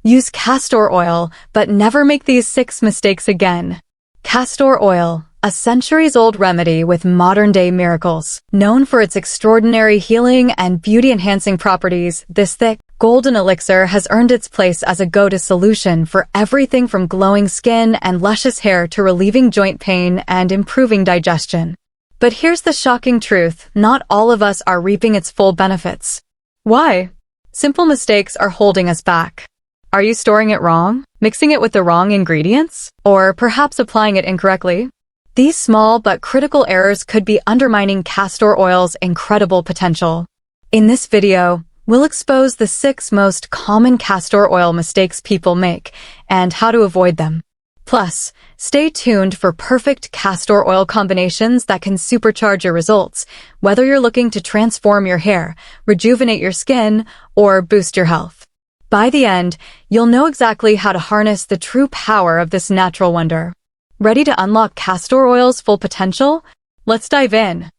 Use castor oil, but never make these 6 mistakes again. Castor oil, a centuries-old remedy with modern-day miracles. Known for its extraordinary healing and beauty-enhancing properties, this thick, golden elixir has earned its place as a go-to solution for everything from glowing skin and luscious hair to relieving joint pain and improving digestion. But here's the shocking truth: not all of us are reaping its full benefits. Why? Simple mistakes are holding us back. Are you storing it wrong? Mixing it with the wrong ingredients? Or perhaps applying it incorrectly? These small but critical errors could be undermining castor oil's incredible potential. In this video, we'll expose the 6 most common castor oil mistakes people make and how to avoid them. Plus, stay tuned for perfect castor oil combinations that can supercharge your results, whether you're looking to transform your hair, rejuvenate your skin, or boost your health. By the end, you'll know exactly how to harness the true power of this natural wonder. Ready to unlock castor oil's full potential? Let's dive in.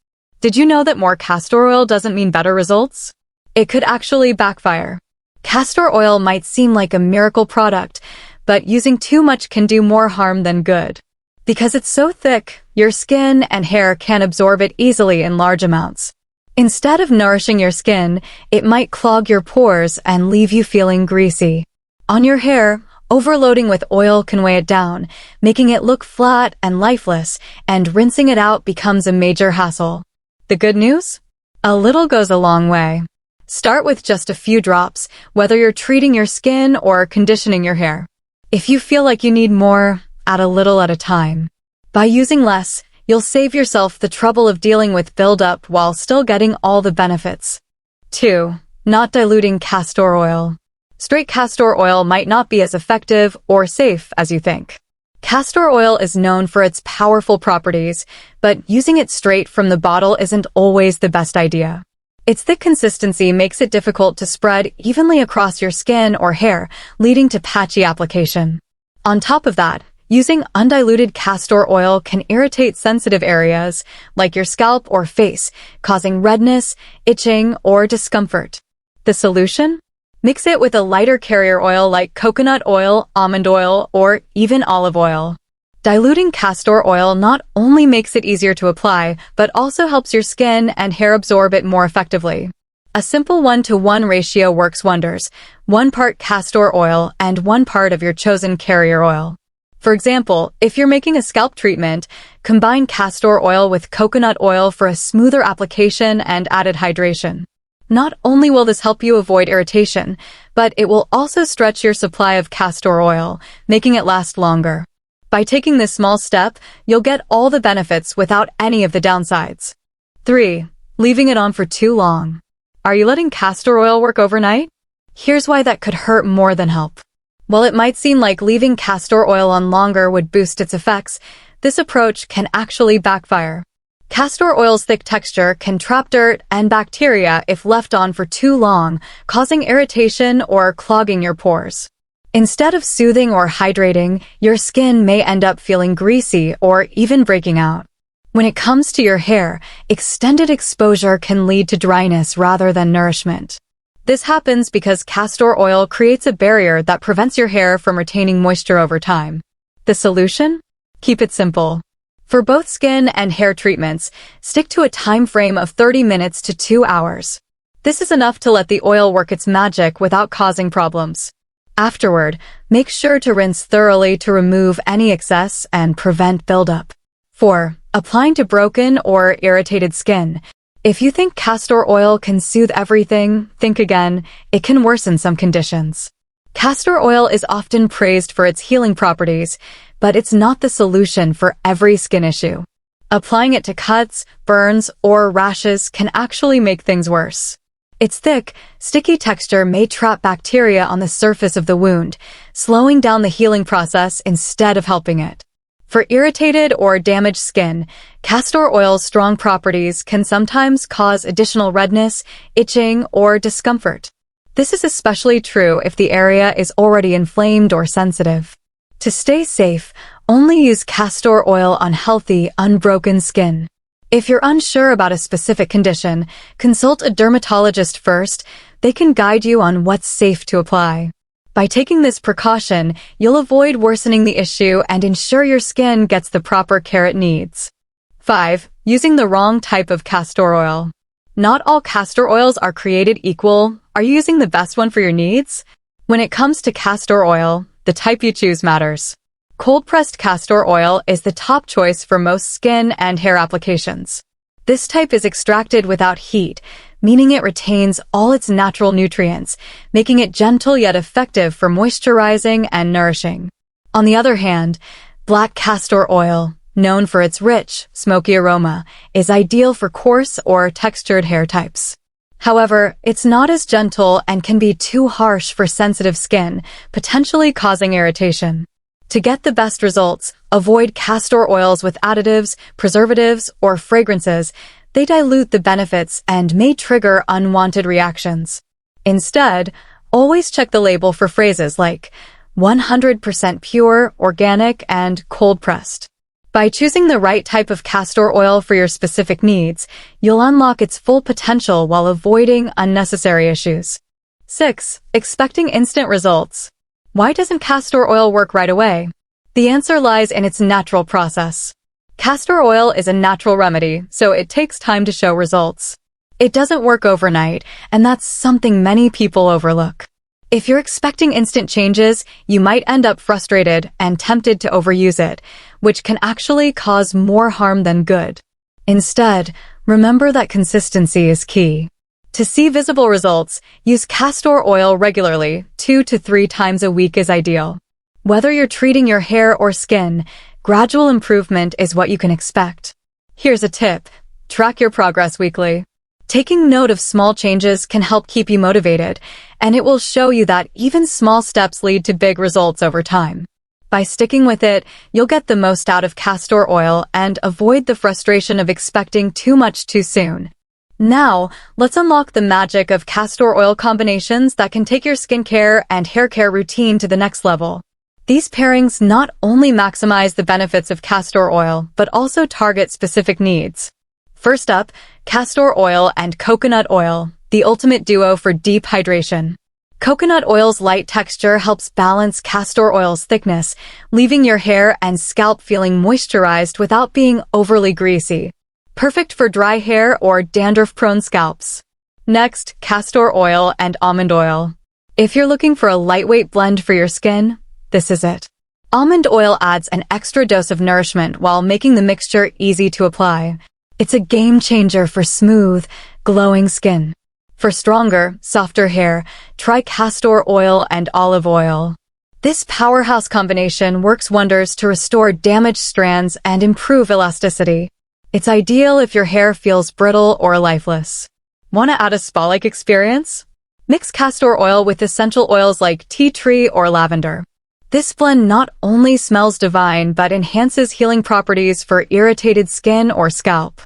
Did you know that more castor oil doesn't mean better results? It could actually backfire. Castor oil might seem like a miracle product, but using too much can do more harm than good. Because it's so thick, your skin and hair can't absorb it easily in large amounts. Instead of nourishing your skin, it might clog your pores and leave you feeling greasy. On your hair, overloading with oil can weigh it down, making it look flat and lifeless, and rinsing it out becomes a major hassle. The good news? A little goes a long way. Start with just a few drops, whether you're treating your skin or conditioning your hair. If you feel like you need more, add a little at a time. By using less, you'll save yourself the trouble of dealing with buildup while still getting all the benefits. 2. Not diluting castor oil. Straight castor oil might not be as effective or safe as you think. Castor oil is known for its powerful properties, but using it straight from the bottle isn't always the best idea. Its thick consistency makes it difficult to spread evenly across your skin or hair, leading to patchy application. On top of that, using undiluted castor oil can irritate sensitive areas, like your scalp or face, causing redness, itching, or discomfort. The solution? Mix it with a lighter carrier oil like coconut oil, almond oil, or even olive oil. Diluting castor oil not only makes it easier to apply, but also helps your skin and hair absorb it more effectively. A simple 1-to-1 ratio works wonders: 1 part castor oil and 1 part of your chosen carrier oil. For example, if you're making a scalp treatment, combine castor oil with coconut oil for a smoother application and added hydration. Not only will this help you avoid irritation, but it will also stretch your supply of castor oil, making it last longer. By taking this small step, you'll get all the benefits without any of the downsides. 3. Leaving it on for too long. Are you letting castor oil work overnight? Here's why that could hurt more than help. While it might seem like leaving castor oil on longer would boost its effects, this approach can actually backfire. Castor oil's thick texture can trap dirt and bacteria if left on for too long, causing irritation or clogging your pores. Instead of soothing or hydrating, your skin may end up feeling greasy or even breaking out. When it comes to your hair, extended exposure can lead to dryness rather than nourishment. This happens because castor oil creates a barrier that prevents your hair from retaining moisture over time. The solution? Keep it simple. For both skin and hair treatments, stick to a time frame of 30 minutes to 2 hours. This is enough to let the oil work its magic without causing problems. Afterward, make sure to rinse thoroughly to remove any excess and prevent buildup. 4. Applying to broken or irritated skin. If you think castor oil can soothe everything, think again. It can worsen some conditions. Castor oil is often praised for its healing properties, but it's not the solution for every skin issue. Applying it to cuts, burns, or rashes can actually make things worse. Its thick, sticky texture may trap bacteria on the surface of the wound, slowing down the healing process instead of helping it. For irritated or damaged skin, castor oil's strong properties can sometimes cause additional redness, itching, or discomfort. This is especially true if the area is already inflamed or sensitive. To stay safe, only use castor oil on healthy, unbroken skin. If you're unsure about a specific condition, consult a dermatologist first. They can guide you on what's safe to apply. By taking this precaution, you'll avoid worsening the issue and ensure your skin gets the proper care it needs. 5. Using the wrong type of castor oil. Not all castor oils are created equal. Are you using the best one for your needs? When it comes to castor oil, the type you choose matters. Cold-pressed castor oil is the top choice for most skin and hair applications. This type is extracted without heat, meaning it retains all its natural nutrients, making it gentle yet effective for moisturizing and nourishing. On the other hand, black castor oil, known for its rich, smoky aroma, is ideal for coarse or textured hair types. However, it's not as gentle and can be too harsh for sensitive skin, potentially causing irritation. To get the best results, avoid castor oils with additives, preservatives, or fragrances. They dilute the benefits and may trigger unwanted reactions. Instead, always check the label for phrases like 100% pure, organic, and cold-pressed. By choosing the right type of castor oil for your specific needs, you'll unlock its full potential while avoiding unnecessary issues. 6. Expecting instant results. Why doesn't castor oil work right away? The answer lies in its natural process. Castor oil is a natural remedy, so it takes time to show results. It doesn't work overnight, and that's something many people overlook. If you're expecting instant changes, you might end up frustrated and tempted to overuse it, which can actually cause more harm than good. Instead, remember that consistency is key. To see visible results, use castor oil regularly. 2 to 3 times a week is ideal. Whether you're treating your hair or skin, gradual improvement is what you can expect. Here's a tip. Track your progress weekly. Taking note of small changes can help keep you motivated, and it will show you that even small steps lead to big results over time. By sticking with it, you'll get the most out of castor oil and avoid the frustration of expecting too much too soon. Now, let's unlock the magic of castor oil combinations that can take your skincare and hair care routine to the next level. These pairings not only maximize the benefits of castor oil, but also target specific needs. First up, castor oil and coconut oil, the ultimate duo for deep hydration. Coconut oil's light texture helps balance castor oil's thickness, leaving your hair and scalp feeling moisturized without being overly greasy. Perfect for dry hair or dandruff-prone scalps. Next, castor oil and almond oil. If you're looking for a lightweight blend for your skin, this is it. Almond oil adds an extra dose of nourishment while making the mixture easy to apply. It's a game changer for smooth, glowing skin. For stronger, softer hair, try castor oil and olive oil. This powerhouse combination works wonders to restore damaged strands and improve elasticity. It's ideal if your hair feels brittle or lifeless. Want to add a spa-like experience? Mix castor oil with essential oils like tea tree or lavender. This blend not only smells divine but enhances healing properties for irritated skin or scalp.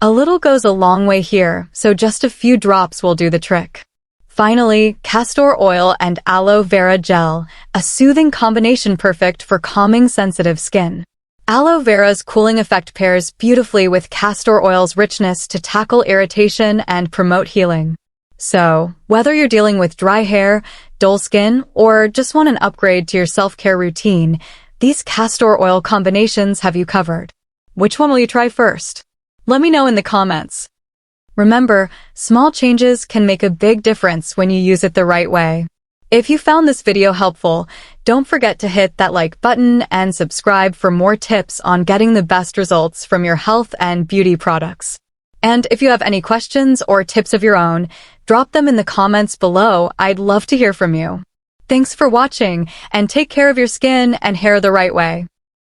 A little goes a long way here, so just a few drops will do the trick. Finally, castor oil and aloe vera gel, a soothing combination perfect for calming sensitive skin. Aloe vera's cooling effect pairs beautifully with castor oil's richness to tackle irritation and promote healing. So, whether you're dealing with dry hair, dull skin, or just want an upgrade to your self-care routine, these castor oil combinations have you covered. Which one will you try first? Let me know in the comments. Remember, small changes can make a big difference when you use it the right way. If you found this video helpful, don't forget to hit that like button and subscribe for more tips on getting the best results from your health and beauty products. And if you have any questions or tips of your own, drop them in the comments below. I'd love to hear from you. Thanks for watching, and take care of your skin and hair the right way.